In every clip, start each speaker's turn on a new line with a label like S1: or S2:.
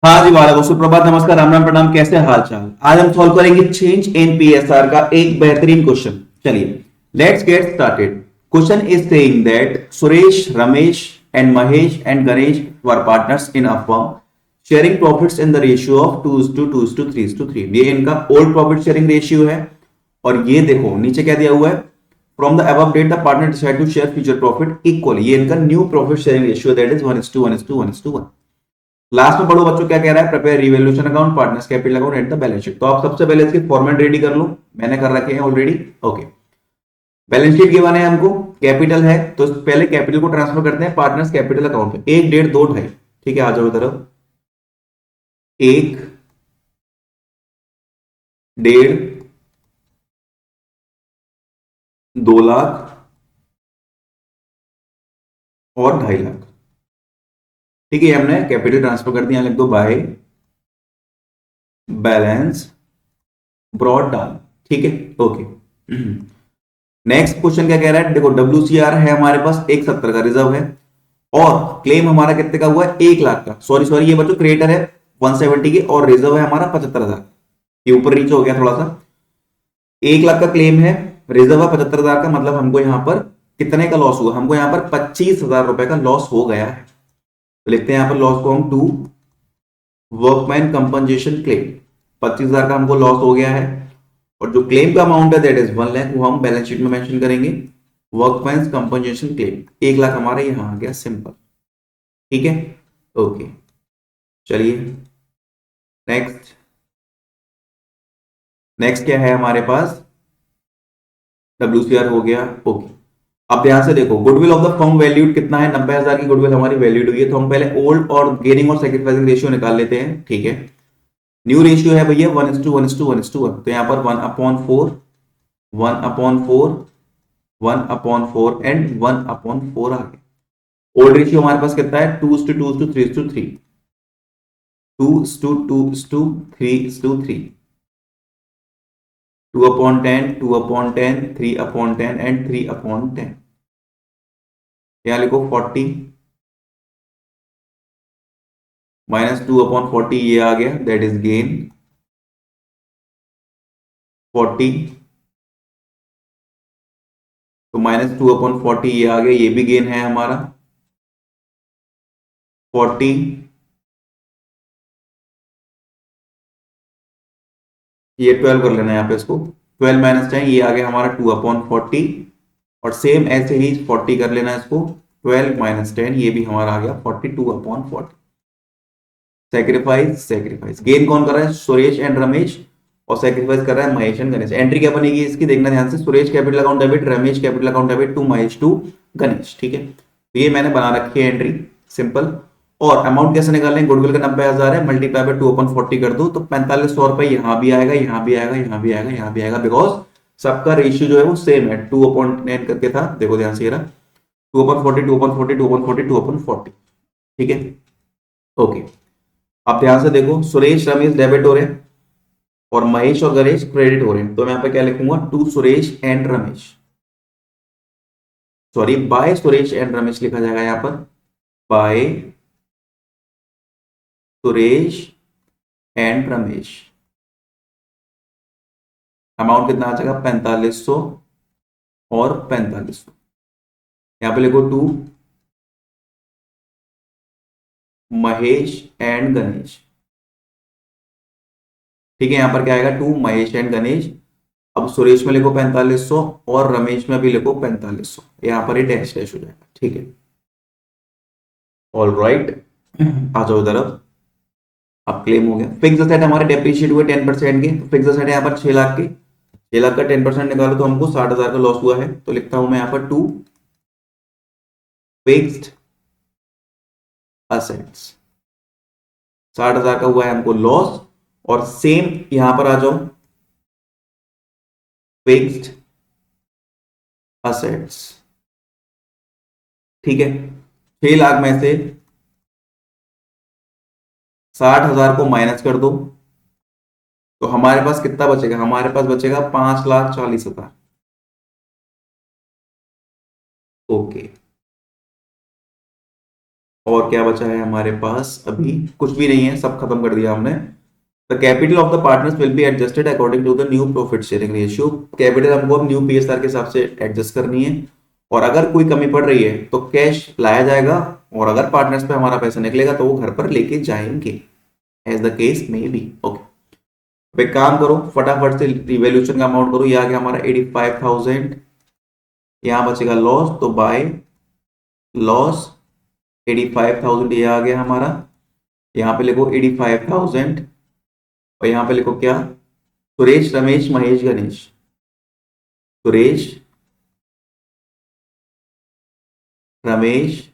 S1: हाँ जी वालेकुम सुप्रभात नमस्कार राम राम प्रणाम। कैसे हाल चाल। आज हम सॉल्व करेंगे चेंज इन पीएसआर का एक बेहतरीन क्वेश्चन। चलिए let's get started. Question is saying that Suresh Ramesh and Mahesh and Ganesh were partners in a firm sharing profits in the ratio of 2:2:3:3। ये इनका ओल्ड प्रॉफिट शेयरिंग रेशियो है। और ये देखो नीचे क्या दिया हुआ है, from the above date the partner decide to share future profit equally. ये इनका new profit sharing ratio that is 1:1:1:1। Last में पढ़ो बच्चों क्या कह रहा है, prepare revaluation account partners capital account and the balance sheet. तो आप सबसे पहले इसकी फॉर्मेट रेडी कर लो, मैंने कर रखे हैं already. Okay, balance sheet given है हमको, कैपिटल है तो पहले कैपिटल को ट्रांसफर करते हैं पार्टनर्स कैपिटल अकाउंट पे। 1, 1.5, 2, 2.5। ठीक है, आ जाओ इधर। 1, 1.5, 2 लाख और 2.5 लाख। ठीक है, हमने कैपिटल ट्रांसफर कर दिया, लिख दो बाय बैलेंस ब्रॉड डाउन। ठीक है, ओके। नेक्स्ट क्वेश्चन क्या कह रहा है, देखो WCR है हमारे पास 170 का रिजर्व है और क्लेम हमारा कितने का हुआ है, 1 लाख का। सॉरी सॉरी, ये बच्चों क्रिएटर है 170 की और रिजर्व है हमारा 75,000। ये ऊपर नीचे हो गया थोड़ा सा। 1 लाख का क्लेम है, रिजर्व है 75,000 का, मतलब हमको यहां पर कितने का लॉस हुआ, हमको यहां पर 25,000 रुपए का लॉस हो गया है। तो लिखते हैं यहां पर लॉस को हम टू वर्कमैन कंपनसेशन क्लेम। 25,000 का हमको लॉस हो गया है और जो क्लेम का अमाउंट है दैट इज 1 लाख, वो हम बैलेंस शीट में मेंशन करेंगे। वर्कमैन कंपनसेशन क्लेम 1 लाख हमारा यहां आ गया, सिंपल। ठीक है, ओके। चलिए नेक्स्ट, नेक्स्ट क्या है हमारे पास, WCR हो गया, ओके। अब ध्यान से देखो, goodwill of the firm valued कितना है, 90,000 की गुडविल हमारी वैल्यूड हुई है। तो हम पहले ओल्ड और गेनिंग और सेक्रीफाइसिंग रेशियो निकाल लेते हैं। ठीक है, न्यू रेशियो है भैया 1:1:1:1। तो यहां पर 1/4, 1/4, 1/4 एंड 1/4 आ गया। ओल्ड रेशियो हमारे पास कितना है, 2:2:3:3। 2:2:3:3। 2/10, 2/10, 3/10 एंड 3/10। यहां लिखो 40 -2/40, ये आ गया दैट इज गेन 40। तो -2/40 ये आ गया, ये भी गेन है हमारा 40। ये 12 कर लेना यहाँ पे, इसको 12 -10 ये आ गया हमारा 2/40। और सेम ऐसे ही 40 कर लेना इसको, 12 - 10 ये भी हमारा आ गया 42/40। सेक्रीफाइस, सेक्रीफाइस गेन कौन कर रहा है, सुरेश एंड रमेश, और सेक्रीफाइस कर रहा है महेश एंड गणेश। एंट्री क्या बनेगी इसकी, देखना ध्यान से, Suresh capital account debit, Ramesh capital account debit to Mahesh to Ganesh. ठीक है, तो ये मैंने बना रखी है एंट्री, सिंपल। और अमाउंट कैसे निकालें, गुडविल का 90,000 है, मल्टीप्लाई बाय 2/40 कर दो तो 4500 रुपए यहां भी आएगा, यहां भी आएगा, यहां भी आएगा, यहां भी आएगा, बिकॉज सबका रेशियो जो है वो सेम है, 2/9 करके था। देखो ध्यान से, 2/40, 2/40, 2/40, 2/40। ठीक है, ओके। अब ध्यान से देखो, सुरेश रमेश डेबिट हो रहे हैं और महेश और गणेश क्रेडिट हो रहे हैं। तो मैं यहां पे क्या लिखूंगा, to Suresh and Ramesh, sorry by Suresh and Ramesh लिखा जाएगा यहां पर, by Suresh and Ramesh. Amount कितना आ जाएगा, 4500 और 4500। यहां पे लिखो टू महेश एंड गणेश। ठीक है, यहां पर क्या आएगा, टू महेश एंड गणेश। अब सुरेश में लिखो 4500 और रमेश में भी लिखो 4500, यहां पर ही डैश डैश हो जाएगा। ठीक है, ऑल राइट, आ जाओ इधर। अब क्लेम हो गया, फिक्स असेट हमारे डेप्रिशिएट हुए 10% के। तो फिक्स असेट है यहाँ पर 6 लाख के, 6 लाख का 10% निकालो तो हमको 60,000 का लॉस हुआ है। तो लिखता हूं मैं यहाँ पर टू फिक्स्ड असेट्स, 60,000 का हुआ है हमको लॉस। और सेम यहां पर आ जाओ, फिक्स्ड असेट्स। ठीक है, 6 लाख में से 60,000 को माइनस कर दो तो हमारे पास कितना बचेगा, हमारे पास बचेगा 5,40,000। ओके, और क्या बचा है हमारे पास? अभी कुछ भी नहीं है, सब खत्म कर दिया हमने। The capital of the partners will be adjusted according to the new profit sharing ratio. Capital हमको अब न्यू पीएसआर के हिसाब से एडजस्ट करनी है, और अगर कोई कमी पड़ रही है तो कैश लाया जाएगा, और अगर पार्टनर्स पे हमारा पैसा निकलेगा तो वो घर पर लेके जाएंगे, as the case may be. Okay, अब एक काम करो, फटाफट से रिवैल्यूएशन का अमाउंट करो। ये आ गया हमारा 85,000। यहाँ बचेगा लॉस, तो बाय लॉस 85,000 ये आ गया हमारा। यहाँ पे लिखो 85,000, और यहाँ पे लिखो क्या? Suresh Ramesh Mahesh Ganesh. Suresh Ramesh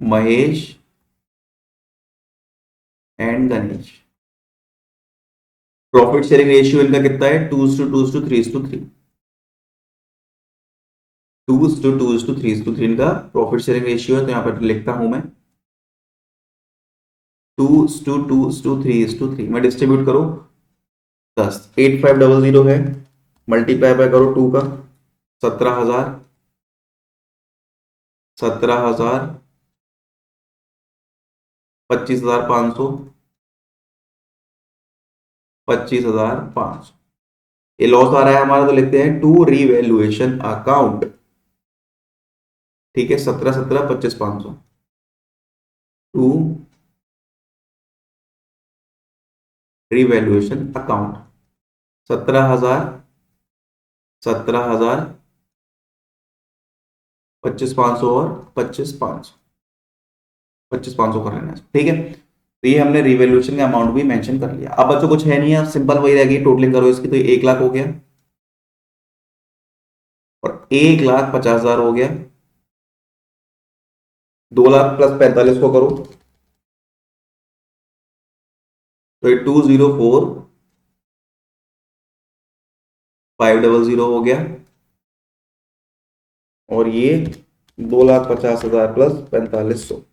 S1: Mahesh and Ganesh. Profit sharing ratio इनका कितना है? 2:2:3:3। 2:2:3:3 इनका प्रॉफिट शेयरिंग रेशियो है, तो यहाँ पर लिखता हूं मैं 2:2:3:3। मैं डिस्ट्रीब्यूट करो 10, 8500 है, मल्टीप्लाई बाय करो 2 का, 17,000, 17,000, 25,500, 25,500। ये लॉस आ रहा है हमारा, तो लिखते हैं टू रिवैल्यूएशन अकाउंट। ठीक है, 17,17, 25,500 टू रिवैल्यूएशन अकाउंट। 17,000, 17,000, 25,500 और 25,500, 25,500 कर लेना है, ठीक है। तो ये हमने रिवैल्यूएशन का अमाउंट भी मेंशन कर लिया। अब बच्चों कुछ है नहीं है, सिंपल वही रहेगी, टोटलिंग करो इसकी, तो 1 लाख हो गया, और 1,50,000 हो गया, 2 लाख प्लस 45 को करो, तो ये 204,500 हो गया, और ये 2,50,000 प्लस 4500।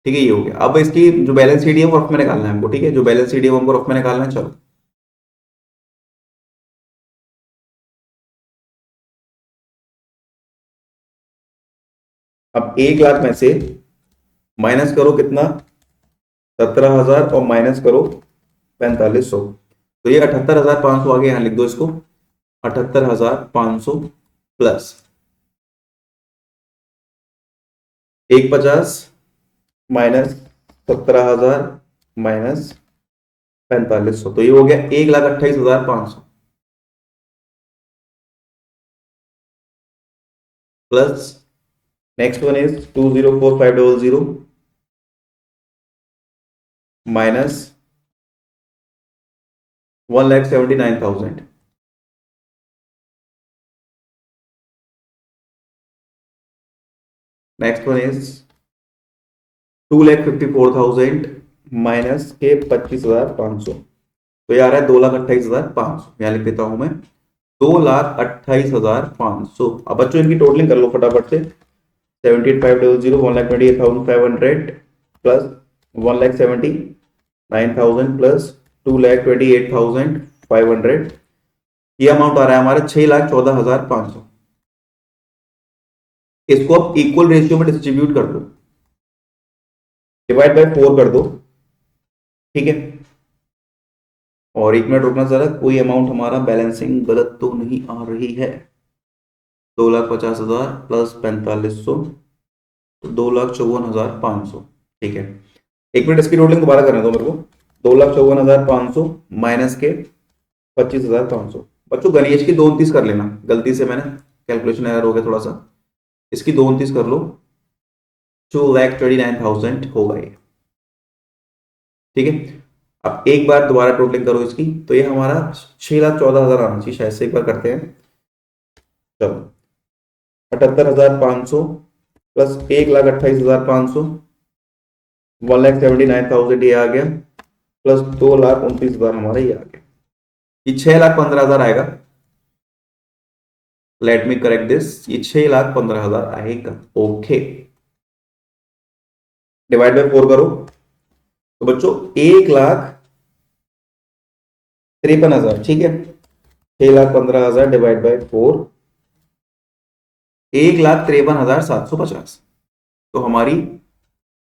S1: ठीक है, ये हो गया। अब इसकी जो बैलेंस शीट है वो रफ में निकालना है हमको, ठीक है, जो बैलेंस शीट है वो हमको रफ में निकालना है। चलो, अब 1 लाख में से माइनस करो कितना? 17,000, और माइनस करो 4500, तो ये 78,500 आगे, यहां लिख दो इसको, 78,500 प्लस 150 माइनस 17,000 माइनस 4500, तो ये हो गया 1,28,500 plus next one is 204,500 minus 1,79,000। Next one is 2,54,000 minus के 25,500, तो ये आ रहा है 2,28,500। यहाँ लिख देता हूं मैं 2,28,500। अब बच्चों इनकी टोटलिंग कर लो फटाफट से। 78,500, 1,28,500 प्लस 1,79,000 प्लस 2,28,500, ये अमाउंट आ रहा है हमारा 6,14,500। इसको अब इक्वल रेशियो में डिस्ट्रीब्यूट कर दो, डिवाइड बाय 4 कर दो, ठीक है। और 1 मिनट रुकना जरा, कोई अमाउंट हमारा बैलेंसिंग गलत तो नहीं आ रही है। 2,50,000 प्लस 4,500, तो 2,54,500, ठीक है। 1 मिनट इसकी टोटलिंग दोबारा करने दो मेरे को। 2,54,500 माइनस के 25,500। बच्चों गणेश की 229 कर लेना, गलती से मैंने कैलकुलेशन एरर हो गया थोड़ा सा, इसकी 229 कर लो, 2,29,000 होगा ये, ठीक है। अब एक बार दोबारा टोटलिंग करो इसकी, तो ये हमारा 6,14,000 आना चाहिए शायद से, एक बार करते हैं। चलो, 78,500 प्लस 1,28,500, 1,79,000 ये आ गया, प्लस 2,29,000 हमारा ये आ गया, ये 6,15,000 आएगा। लेट मी करेक्ट दिस, ये 6,15,000 आएगा। ओके, डिवाइड बाय 4 करो, तो बच्चों 1,53,000, ठीक है। 6,15,000 डिवाइड बाई 4, 1,53,750। तो हमारी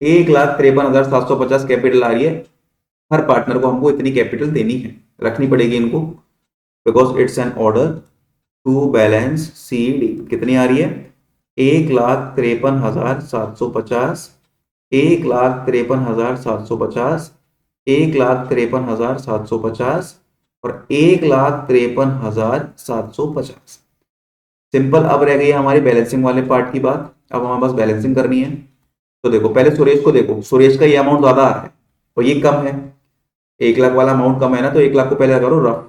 S1: 1,53,750 कैपिटल आ रही है। हर पार्टनर को हमको इतनी कैपिटल देनी है, रखनी पड़ेगी इनको, because it's an order to balance C D. कितनी आ रही है? 1,53,750, 1,53,750, 1,53,750 और 1,53,750। सिंपल। अब रह गई हमारी बैलेंसिंग वाले पार्ट की बात। अब हमारे पास बैलेंसिंग करनी है। तो देखो, पहले सुरेश को देखो, सुरेश का ये अमाउंट ज्यादा आ रहा है और ये कम है। 1 लाख वाला अमाउंट कम है ना, तो 1 लाख को पहले करो रफ।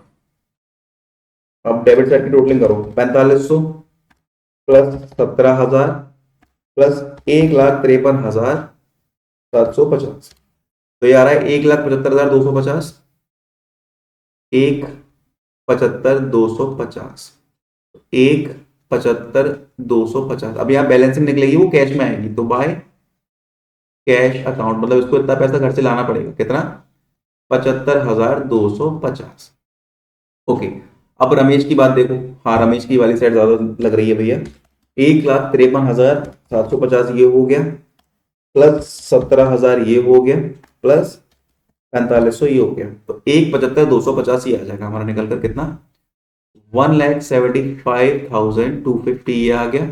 S1: अब डेबिट साइड की टोटलिंग करो, 4500 प्लस 17,000 प्लस 1,53,750। तो ये आ रहा है 1,75,250, 1,75,250, 1,75,250। अब यहाँ बैलेंसिंग निकलेगी, वो कैश में आएगी, तो बाय कैश अकाउंट, मतलब इसको इतना पैसा घर से लाना पड़ेगा। कितना? 75,250। ओके। अब रमेश की बात देखो। हाँ, रमेश की वाली साइड ज्यादा लग रही है भैया। 1,53,750 ये हो गया, प्लस 17,000 ये हो गया, प्लस 4500 ये हो गया, तो 1,75,250 ये आ जाएगा हमारा निकल कर। कितना? 1,75,250 ये आ गया।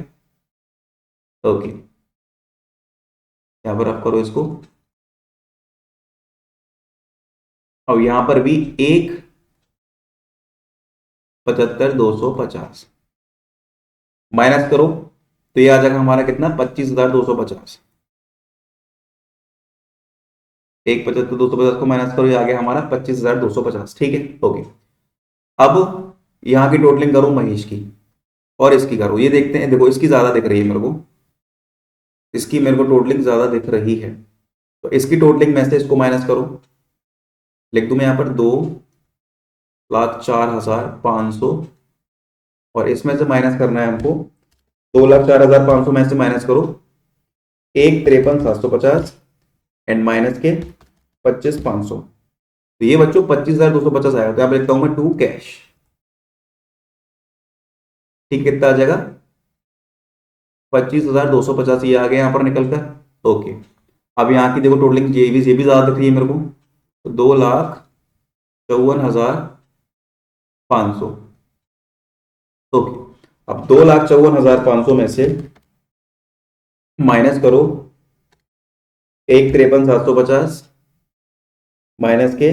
S1: ओके, यहां पर आप करो इसको। अब यहां पर भी 1,75,250 माइनस करो, तो ये आ जाएगा हमारा कितना? 25,250। 1,75,250 को माइनस करो, ये आ गया हमारा 25,250। ठीक है, ओके। अब यहां की टोटलिंग करो महेश की, और इसकी करो। ये देखते हैं, देखो इसकी ज्यादा दिख रही है मेरे को, इसकी मेरे को टोटलिंग ज्यादा दिख रही है। तो इसकी टोटलिंग में से इसको माइनस करो। लिख दूं मैं यहाँ पर 2,04,500, और इसमें से माइनस करना है हमको। 2,04,500 में से माइनस करो 1,53,750 एंड माइनस के 25,500। तो ये बच्चों 25,250 आएगा। तो यहाँ पर लिखता हूं मैं टू कैश। ठीक, कितना आ जाएगा? 25,250 ये आ गया यहाँ पर निकल कर। ओके। अब यहाँ की देखो टोटलिंग, ये भी ज्यादा दिख रही है मेरे को, तो 2,54,500। ओके। अब 2,54,500 में से माइनस करो 1,53,750 माइनस के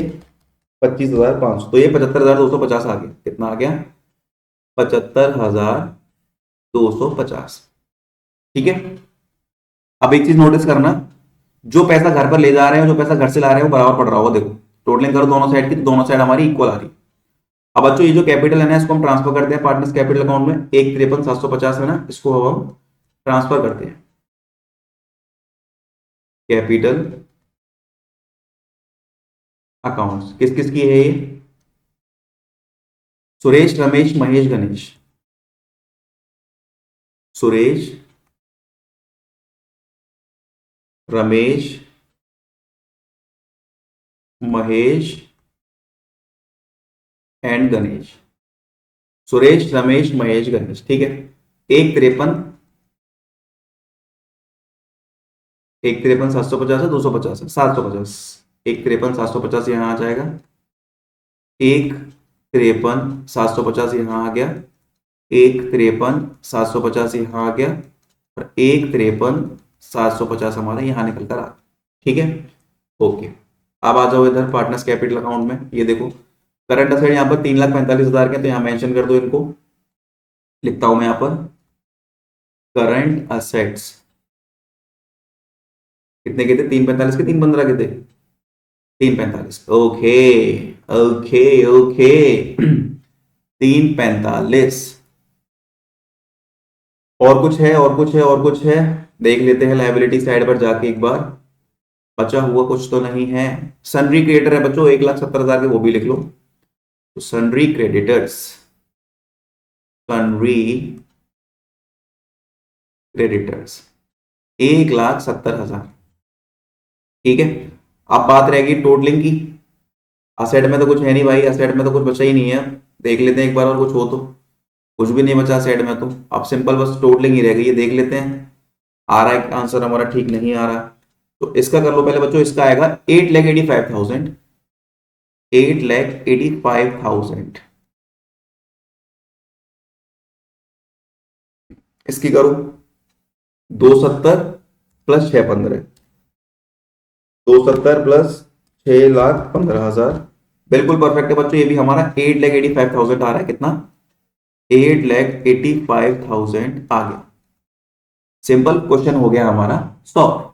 S1: 25,500, तो ये 75,250 आ गया। कितना आ गया? 75,250। ठीक है। अब एक चीज नोटिस करना, जो पैसा घर पर ले जा रहे हैं, जो पैसा घर से ला रहे हैं, वो बराबर पड़ रहा होगा। देखो टोटलिंग करो दोनों साइड की, तो दोनों साइड हमारी इक्वल आ रही। अब बच्चों ये जो कैपिटल है ना, इसको हम ट्रांसफर करते हैं पार्टनर्स कैपिटल अकाउंट में। 1,53,750 है ना, इसको अब हम ट्रांसफर करते हैं कैपिटल अकाउंट्स। किस किस की है ये? सुरेश, रमेश, महेश, गणेश। सुरेश, रमेश, महेश एंड गणेश। सुरेश, रमेश, महेश, गणेश। ठीक है। 1,53, 1,53,750 है, 250 है, 750। 1,53,750 यहां आ जाएगा, 1,53,750 यहां आ गया, 1,53,750 यहां आ गया, और 1,53,750 हमारा यहां निकल कर आ। ठीक है, ओके। अब आ जाओ इधर पार्टनर्स कैपिटल अकाउंट में। ये देखो करंट असेट यहाँ पर 3,45,000 के, तो यहाँ मेंशन कर दो इनको। लिखता हूं मैं यहाँ पर करंट असेट्स कितने के थे? 3,45 के, 3,15 के थे, 3,45। Okay, okay, okay. 3,45। और कुछ है, और कुछ है, और कुछ है? देख लेते हैं लाइबिलिटी साइड पर जाके एक बार, बचा हुआ कुछ तो नहीं है। सनरी क्रेडिटर है बच्चों 1,70,000 के, वो भी लिख लो। तो सनरी क्रेडिटर्स, सनरी क्रेडिटर्स 1,70,000। ठीक है। अब बात रहेगी टोटलिंग की। असेट में तो कुछ है नहीं भाई, असेट में तो कुछ बचा ही नहीं है। देख लेते हैं एक बार, और कुछ हो तो। कुछ भी नहीं बचा असेट में तो। अब सिंपल बस टोटलिंग ही रह गई है, देख लेते हैं। आ रहा है आंसर हमारा, ठीक नहीं आ रहा। तो इसका कर लो पहले बच्चों, इसका आएगा 8,85,000। 8,85,000। इसकी करो 270 प्लस 615। 270 प्लस 6,15,000। बिल्कुल परफेक्ट है बच्चों, ये भी हमारा 8,85,000 आ रहा है। कितना? 8,85,000 आ गया। सिंपल क्वेश्चन हो गया हमारा सॉल्व।